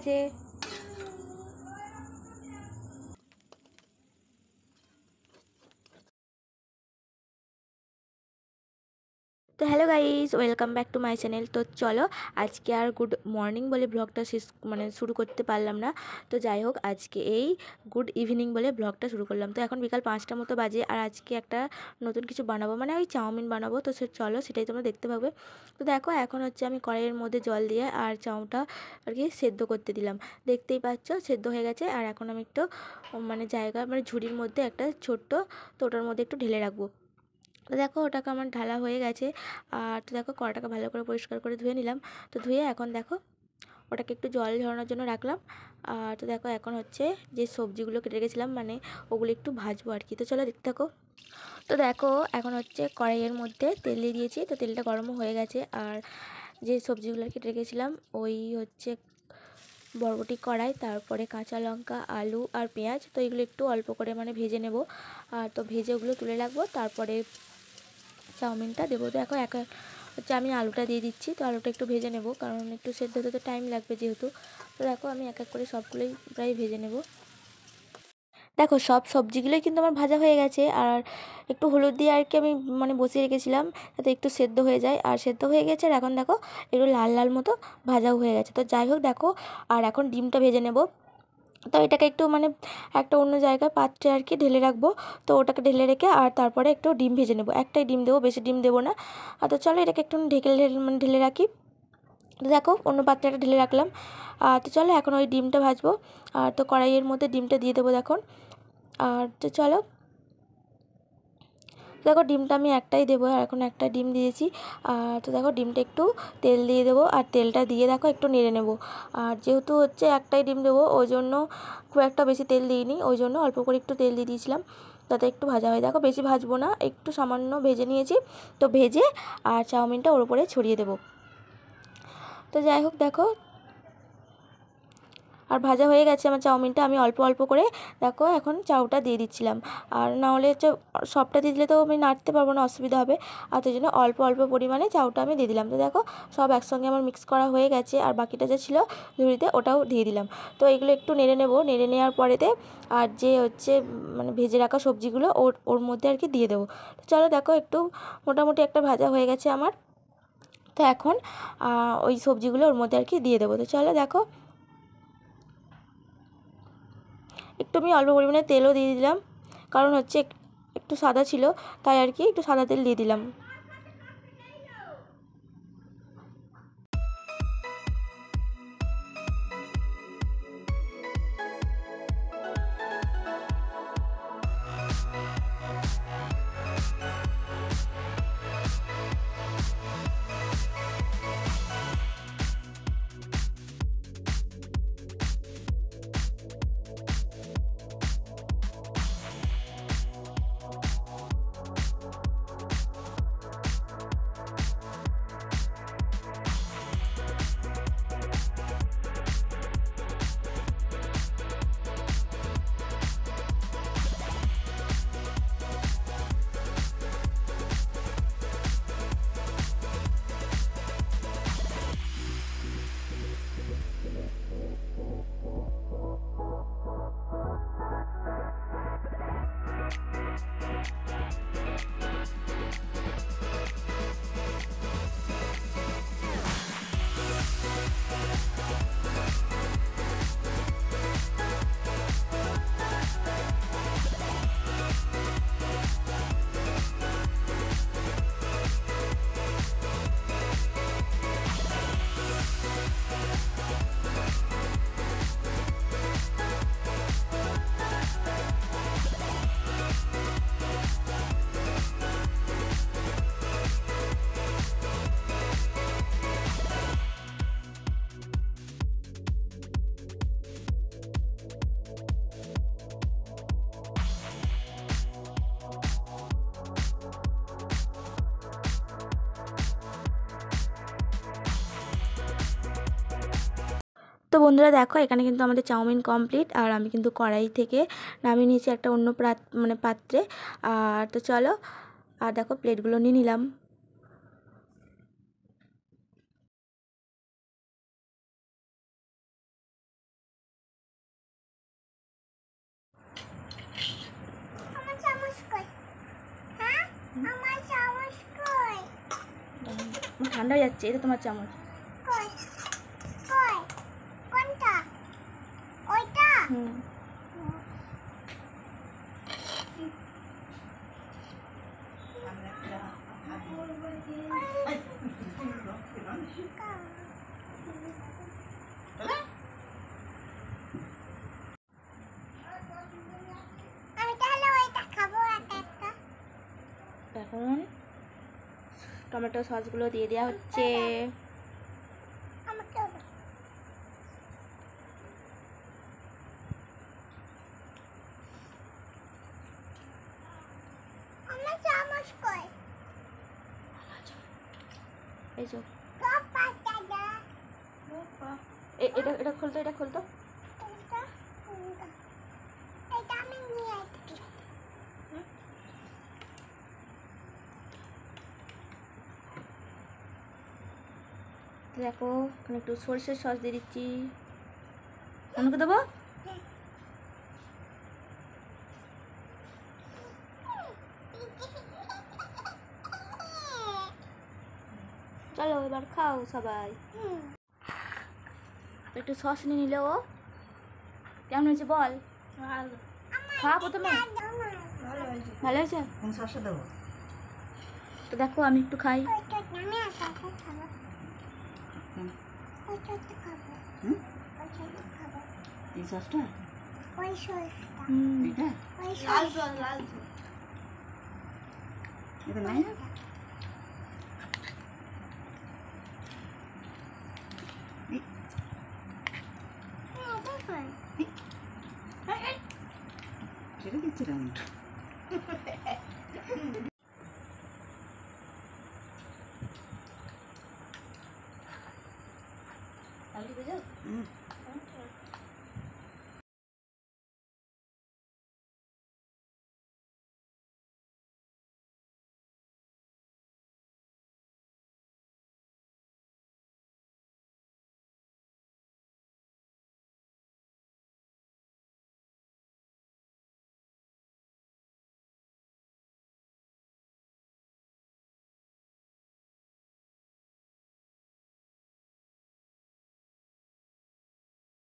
গেছে। তো hello guys, welcome back to my channel. তো চলো আজকে আর গুড মর্নিং বলে ব্লগটা শুরু করতে পারলাম না। তো যাই হোক, আজকে এই গুড ইভিনিং বলে ব্লগটা শুরু করলাম। তো এখন বিকাল 5টার মতো বাজে, আর আজকে একটা নতুন কিছু বানাবো, মানে ওই চাউমিন বানাবো। তো চলো সেটাই তোমরা দেখতে পাবে। তো দেখো, এখন হচ্ছে আমি কড়াইয়ের মধ্যে জল দিয়ে আর চাউটা আর কি সেদ্ধ করতে দিলাম। দেখতেই পাচ্ছ সেদ্ধ হয়ে গেছে। আর এখন আমি একটু মানে ঝুড়ির মধ্যে একটা ছোট্ট, তো ওটার মধ্যে একটু ঢেলে রাখবো। তো দেখো, ওটাকে আমার ঢালা হয়ে গেছে। আর তো দেখো, কড়াটাকে ভালো করে পরিষ্কার করে ধুয়ে নিলাম। তো ধুয়ে এখন দেখো ওটাকে একটু জল ঝরানোর জন্য রাখলাম। আর তো দেখো, এখন হচ্ছে যে সবজিগুলো কেটে রেখেছিলাম, মানে ওগুলো একটু ভাজবো আর কি। তো চলো দেখতে থাকো। তো দেখো, এখন হচ্ছে কড়াইয়ের মধ্যে তেল দিয়ে দিয়েছি। তো তেলটা গরমও হয়ে গেছে। আর যে সবজিগুলো কেটে রেখেছিলাম, ওই হচ্ছে বরবটি কড়াই, তারপরে কাঁচা লঙ্কা, আলু আর পেঁয়াজ, তো এগুলো একটু অল্প করে ভেজে নেব। আর তো ভেজে ওগুলো তুলে রাখবো, তারপরে চাউমিনটা দেবো। তো এখন হচ্ছে আমি আলুটা দিয়ে দিচ্ছি। তো আলুটা একটু ভেজে নেব, কারণ একটু সেদ্ধ হতে তো টাইম লাগবে যেহেতু। তো দেখো, আমি এক এক করে সবগুলোই প্রায় ভেজে নেব। দেখো, সব সবজিগুলোই কিন্তু আমার ভাজা হয়ে গেছে। আর একটু হলুদ দিয়ে আর কি আমি বসিয়ে রেখেছিলাম যাতে একটু সেদ্ধ হয়ে যায়। আর সেদ্ধ হয়ে গেছে। আর এখন দেখো একটু লাল লাল মতো ভাজাও হয়ে গেছে। তো যাই হোক, দেখো আর এখন ডিমটা ভেজে নেব। তো এটাকে একটু একটা অন্য জায়গায় পাত্রে আর কি ঢেলে রাখবো। তো ওটাকে ঢেলে রেখে আর তারপরে একটু ডিম ভেজে নেবো। একটাই ডিম দেবো, বেশি ডিম দেবো না। আর তো চলো এটাকে একটু ঢেলে রাখি। তো দেখো, অন্য পাত্রে একটা ঢেলে রাখলাম। আর তো চলো এখন ওই ডিমটা ভাজবো। আর তো কড়াইয়ের মধ্যে ডিমটা দিয়ে দেবো দেখুন। আর তো চলো দেখো, ডিমটা আমি একটাই দেবো, আর এখন একটা ডিম দিয়েছি। আর তো দেখো, ডিমটা একটু তেল দিয়ে দেবো। আর তেলটা দিয়ে দেখো একটু নেড়ে নেব। আর যেহেতু হচ্ছে একটাই ডিম দেবো, ওই জন্য খুব একটা বেশি তেল দিইনি, ওই জন্য অল্প করে একটু তেল দিয়ে দিয়েছিলাম যাতে একটু ভাজা হয়। দেখো, বেশি ভাজবো না, একটু সামান্য ভেজে নিয়েছি। তো ভেজে আর চাউমিনটা ওর উপরে ছড়িয়ে দেবো। তো যাই হোক, দেখো আর ভাজা হয়ে গেছে আমার চাউমিনটা। আমি অল্প অল্প করে দেখো এখন চাউটা দিয়ে দিচ্ছিলাম। আর না হলে হচ্ছে সবটা দিয়ে দিলে তো আমি নাড়তে পারবো না, অসুবিধা হবে। আর তাই জন্য অল্প অল্প পরিমাণে চাউটা আমি দিয়ে দিলাম। তো দেখো, সব একসঙ্গে আমার মিক্স করা হয়ে গেছে। আর বাকিটা যা ছিল ঝুড়িতে, ওটাও দিয়ে দিলাম। তো এগুলো একটু নেড়ে নেব। নেড়ে নেওয়ার পরেতে আর যে হচ্ছে ভেজে রাখা সবজিগুলো ওর মধ্যে আর কি দিয়ে দেবো। তো চলো দেখো, একটু মোটামুটি একটা ভাজা হয়ে গেছে আমার। তো এখন ওই সবজিগুলো ওর মধ্যে আর কি দিয়ে দেবো। তো চলো দেখো, একটু আমি অল্প পরিমাণে তেলও দিয়ে দিলাম, কারণ হচ্ছে একটু সাদা ছিল, তাই আর কি একটু সাদা তেল দিয়ে দিলাম। তো বন্ধুরা দেখো, এখানে কিন্তু আমাদের চাউমিন কমপ্লিট। আর আমি কিন্তু কড়াই থেকে নামিয়ে নিয়েছি একটা অন্য পাত্রে। আর তো চলো, আর দেখো প্লেটগুলো নিয়ে নিলাম। ঠান্ডা হয়ে যাচ্ছে। এটা তোমার চামচ। হুম। এখন টমেটো সসগুলো দিয়ে দেওয়া হচ্ছে। এই যে এটা এটা খুলতো, এটা খুলতো। দেখো এখানে একটু সরষের সস দিয়ে দিচ্ছি। অন্যকে দেবো। চলো এবার খাও সবাই। একটু সস নিয়ে নিলে ও কেমন হয়েছে বল। খাওয়া প্রথমে ভালো হয়েছে। তো দেখো আমি একটু খাই। এই সসটা এটা নাই না। সেটা দিচ্ছিলাম। আলু ভেজো।